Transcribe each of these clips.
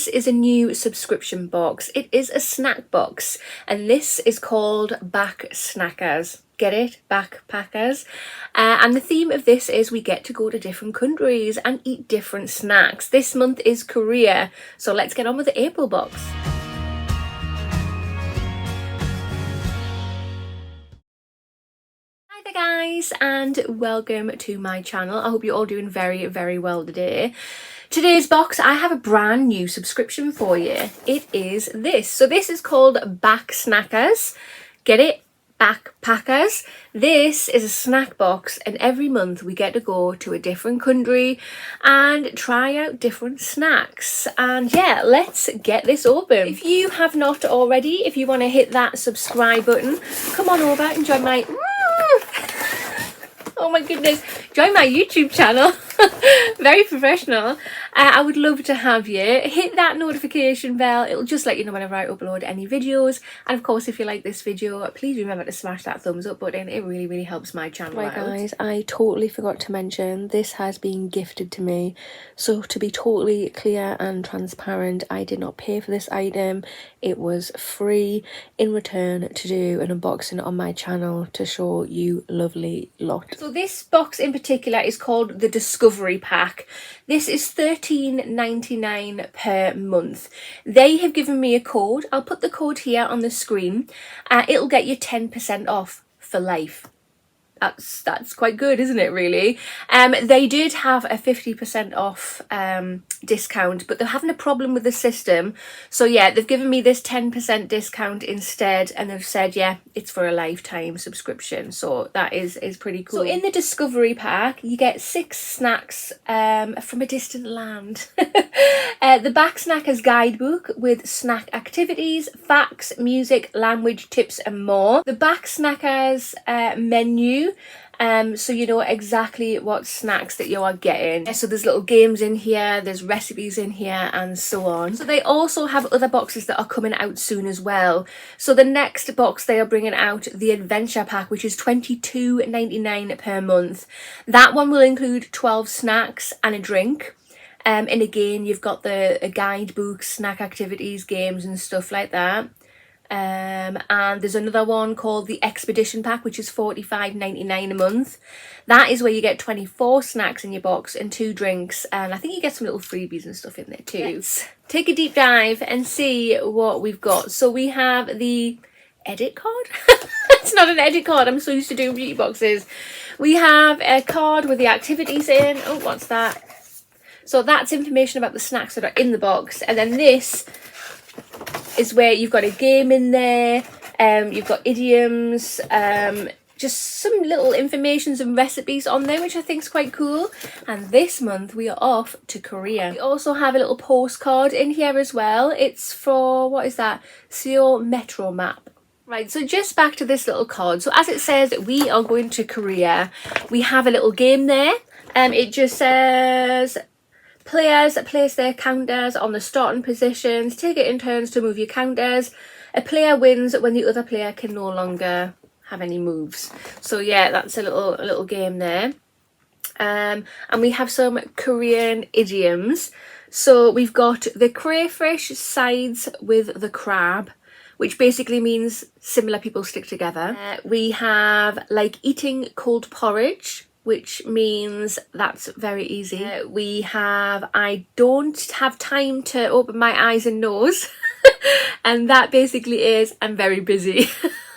this is a new subscription box. It is a snack box, and this is called Back Snackers. Get it? Backpackers. And the theme of this is we get to go to different countries and eat different snacks. This month is Korea, so let's get on with the April box. Hi there guys, and welcome to my channel. I hope you're all doing very well today. Today's box, I have a brand new subscription for you. It is this. So this is called Back Snackers. Get it? Backpackers. This is a snack box, and every month we get to go to a different country and try out different snacks. And yeah, let's get this open. If you have not already, if you want to hit that subscribe button, come on over and join my oh my goodness, join my YouTube channel. Very professional. I would love to have you. Hit that notification bell. It'll just let you know whenever I upload any videos. And of course, if you like this video, please remember to smash that thumbs up button. It really helps my channel out. Right guys, I totally forgot to mention this has been gifted to me. So to be totally clear and transparent, I did not pay for this item. It was free in return to do an unboxing on my channel to show you lovely lot. So this box in particular is called the Discovery Pack. This is $13.99 per month. They have given me a code. I'll put the code here on the screen. It'll get you 10% off for life. That's quite good, isn't it, really? They did have a 50% off discount, but they're having a problem with the system. So yeah, they've given me this 10% discount instead, and they've said, yeah, it's for a lifetime subscription. So that is pretty cool. So in the Discovery Pack, you get 6 snacks from a distant land. The Back Snackers guidebook with snack activities, facts, music, language, tips and more. The Back Snackers menu, so you know exactly what snacks that you are getting. So there's little games in here, there's recipes in here and so on. So they also have other boxes that are coming out soon as well. So the next box they are bringing out, the Adventure Pack, which is $22.99 per month. That one will include 12 snacks and a drink. And again, you've got the guidebook, snack activities, games and stuff like that. And there's another one called the Expedition Pack, which is $45.99 a month. That is where you get 24 snacks in your box and 2 drinks, and I think you get some little freebies and stuff in there too. Let's take a deep dive and see what we've got. So we have the edit card. It's not an edit card, I'm so used to doing beauty boxes. We have a card with the activities in. Oh, what's that? So that's information about the snacks that are in the box, and then this is where you've got a game in there, you've got idioms, just some little informations and recipes on there, which I think is quite cool. And this month we are off to Korea. We also have a little postcard in here as well. It's for, what is that? Seoul Metro map. Right, so just back to this little card. So as it says, we are going to Korea. We have a little game there. It just says, players place their counters on the starting positions. Take it in turns to move your counters. A player wins when the other player can no longer have any moves. So yeah, that's a little game there. And we have some Korean idioms. So we've got the crayfish sides with the crab, which basically means similar people stick together. We have like eating cold porridge, which means that's very easy. We have I don't have time to open my eyes and nose. And that basically is I'm very busy.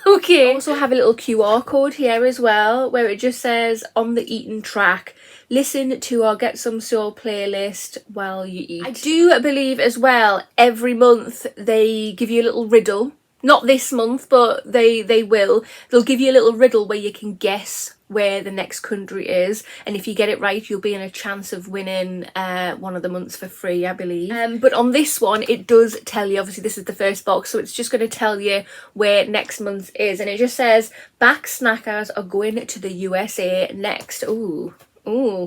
Okay. I also have a little QR code here as well, where it just says on the eaten track, listen to our Get Some Soul playlist while you eat. I do believe as well every month they give you a little riddle. Not this month, but they will. They'll give you a little riddle where you can guess where the next country is, and if you get it right, you'll be in a chance of winning one of the months for free, I believe. But on this one, it does tell you, obviously this is the first box, so it's just going to tell you where next month is, and it just says Back Snackers are going to the USA next. Ooh,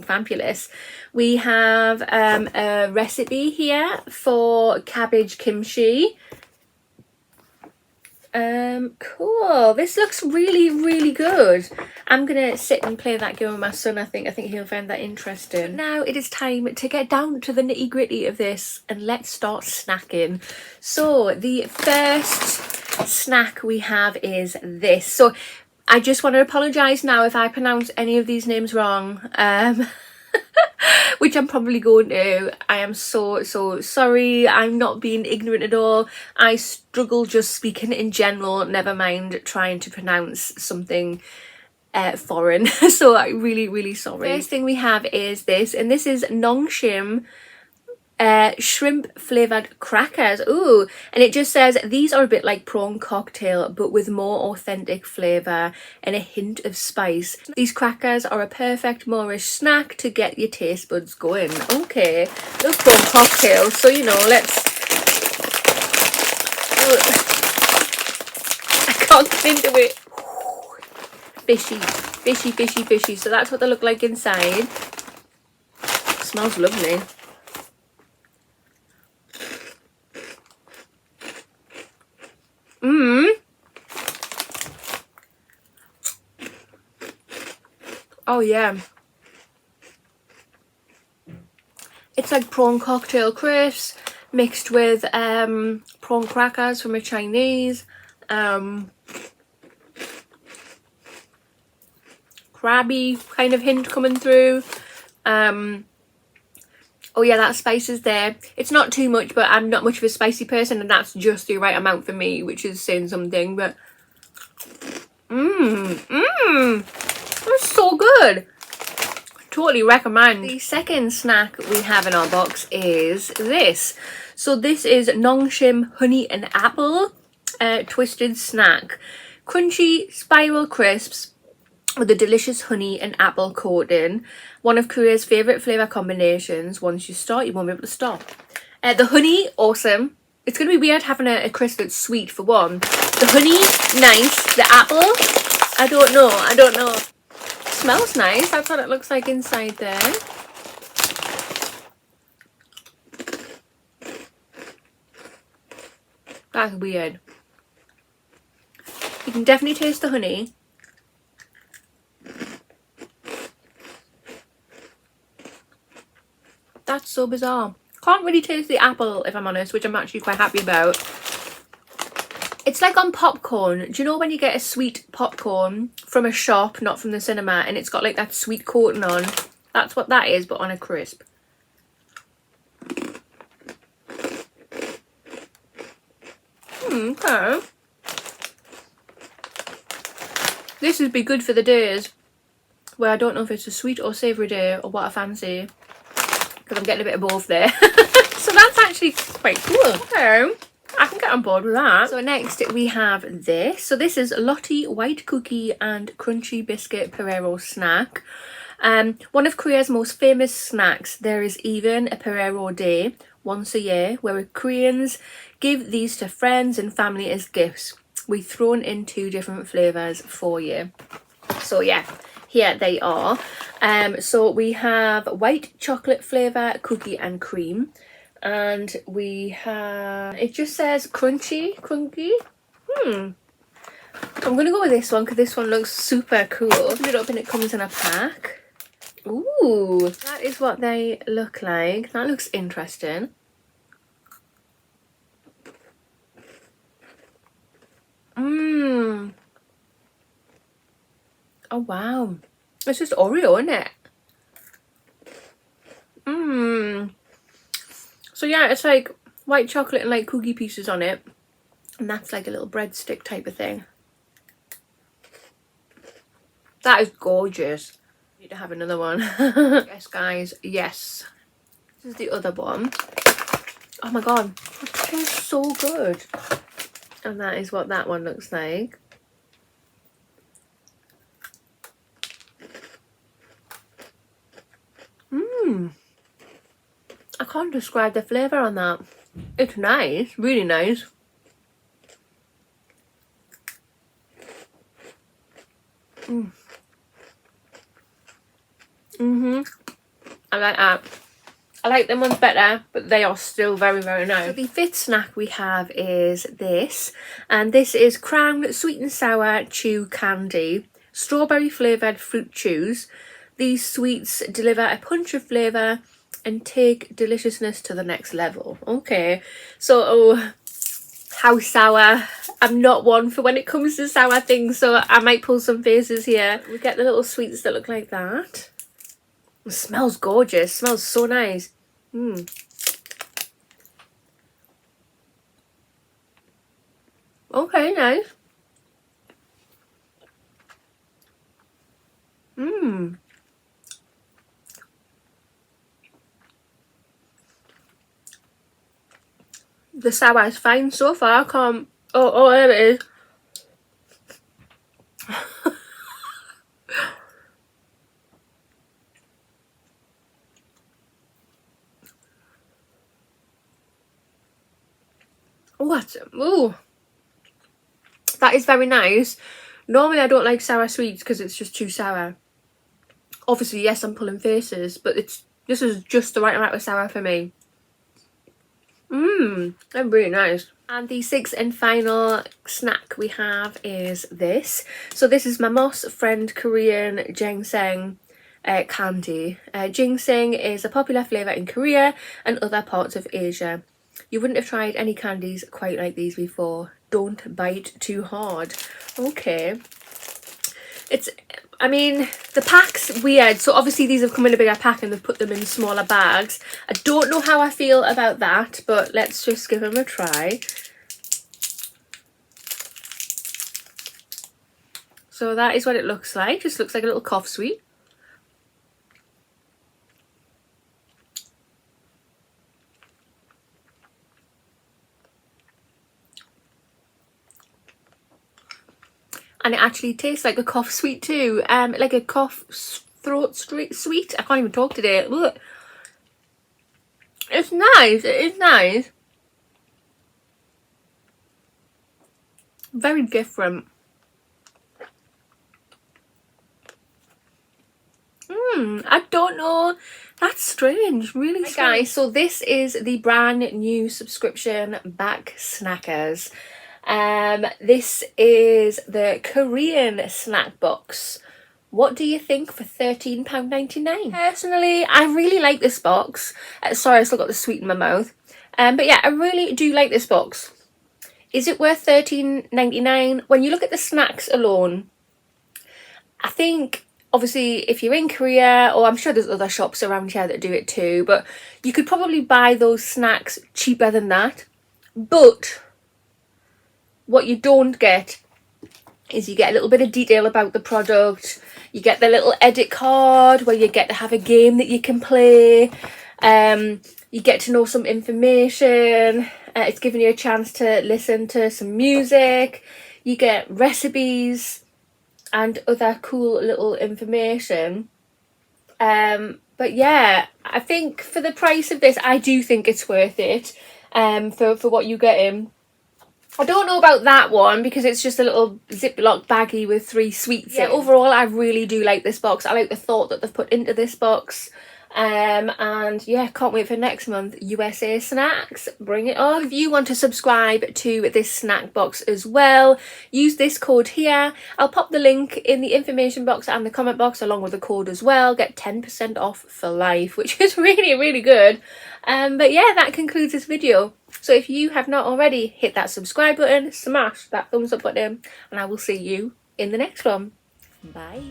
fabulous. We have a recipe here for cabbage kimchi. Cool. This looks really, really good. I'm gonna sit and play that game with my son. I think he'll find that interesting. But now it is time to get down to the nitty gritty of this and let's start snacking. So the first snack we have is this. So I just want to apologise now if I pronounce any of these names wrong. Which I'm probably going to. I am so sorry. I'm not being ignorant at all. I struggle just speaking in general, never mind trying to pronounce something foreign. So I'm really sorry. First thing we have is this, and this is Nongshim shrimp flavoured crackers. Ooh, and it just says these are a bit like prawn cocktail but with more authentic flavour and a hint of spice. These crackers are a perfect Moorish snack to get your taste buds going. Okay, love prawn cocktail, so you know, let's... I can't get into it. Fishy. So that's what they look like inside. Smells lovely. Oh yeah, it's like prawn cocktail crisps mixed with prawn crackers from a Chinese, crabby kind of hint coming through. Oh yeah, that spice is there. It's not too much, but I'm not much of a spicy person, and that's just the right amount for me, which is saying something. But it's so good. Totally recommend. The second snack we have in our box is this. So this is Nongshim honey and apple twisted snack. Crunchy spiral crisps with a delicious honey and apple coating. One of Korea's favourite flavour combinations. Once you start, you won't be able to stop. The honey, awesome. It's going to be weird having a crisp that's sweet for one. The honey, nice. The apple, I don't know. Smells nice. That's what it looks like inside there. That's weird. You can definitely taste the honey. That's so bizarre. Can't really taste the apple, if I'm honest, which I'm actually quite happy about. It's like on popcorn. Do you know when you get a sweet popcorn from a shop, not from the cinema, and it's got like that sweet coating on? That's what that is, but on a crisp. Okay. This would be good for the days where I don't know if it's a sweet or savoury day or what I fancy, because I'm getting a bit of both there. So that's actually quite cool. Okay, I can get on board with that. So next we have this. So this is Lotty white cookie and crunchy biscuit Pereiro snack. One of Korea's most famous snacks. There is even a Pereiro day once a year where Koreans give these to friends and family as gifts. We've thrown in 2 different flavours for you. So yeah, here they are. So we have white chocolate flavour, cookie and cream. And we have, it just says crunchy. I'm gonna go with this one because this one looks super cool. Open it up and it comes in a pack. Ooh, that is what they look like. That looks interesting. Oh wow, it's just Oreo, isn't it? So yeah, it's like white chocolate and like cookie pieces on it, and that's like a little breadstick type of thing. That is gorgeous. Need to have another one. Yes guys, yes. This is the other one. Oh my god, it tastes so good. And that is what that one looks like. I can't describe the flavour on that. It's nice, really nice. I like that. I like them ones better, but they are still very, very nice. So the fifth snack we have is this, and this is Crown Sweet and Sour Chew Candy, strawberry flavoured fruit chews. These sweets deliver a punch of flavour and take deliciousness to the next level. Okay, so how sour? I'm not one for when it comes to sour things, so I might pull some faces here. We get the little sweets that look like that. It smells gorgeous, smells so nice. Okay, nice. The sour is fine so far. I can't. Oh, there it is. Ooh, that is very nice. Normally I don't like sour sweets because it's just too sour. Obviously, yes, I'm pulling faces, but this is just the right amount of sour for me. They're really nice. And the sixth and final snack we have is this. So this is my most friend Korean Jengseng candy. Ginseng is a popular flavour in Korea and other parts of Asia. You wouldn't have tried any candies quite like these before. Don't bite too hard. Okay. I mean, the pack's weird. So obviously these have come in a bigger pack and they've put them in smaller bags. I don't know how I feel about that, but let's just give them a try. So that is what it looks like. Just looks like a little cough sweet. And it actually tastes like a cough sweet too. Like a cough throat sweet. I can't even talk today. Look. It's nice. It is nice. Very different. I don't know. That's strange. Really strange. Right, guys, so this is the brand new subscription back snackers. This is the Korean snack box. What do you think for £13.99? Personally, I really like this box. Sorry, I still got the sweet in my mouth. But yeah, I really do like this box. Is it worth £13.99? When you look at the snacks alone, I think, obviously, if you're in Korea, or I'm sure there's other shops around here that do it too, but you could probably buy those snacks cheaper than that. But what you don't get is you get a little bit of detail about the product. You get the little edit card where you get to have a game that you can play. You get to know some information. It's giving you a chance to listen to some music. You get recipes and other cool little information. But yeah, I think for the price of this, I do think it's worth it. For what you get in. I don't know about that one because it's just a little Ziploc baggie with 3 sweets. Yeah, overall, I really do like this box. I like the thought that they've put into this box. And yeah, can't wait for next month. USA Snacks, bring it on. If you want to subscribe to this snack box as well, use this code here. I'll pop the link in the information box and the comment box along with the code as well. Get 10% off for life, which is really, really good. But yeah, that concludes this video. So if you have not already, hit that subscribe button, smash that thumbs up button, and I will see you in the next one. Bye.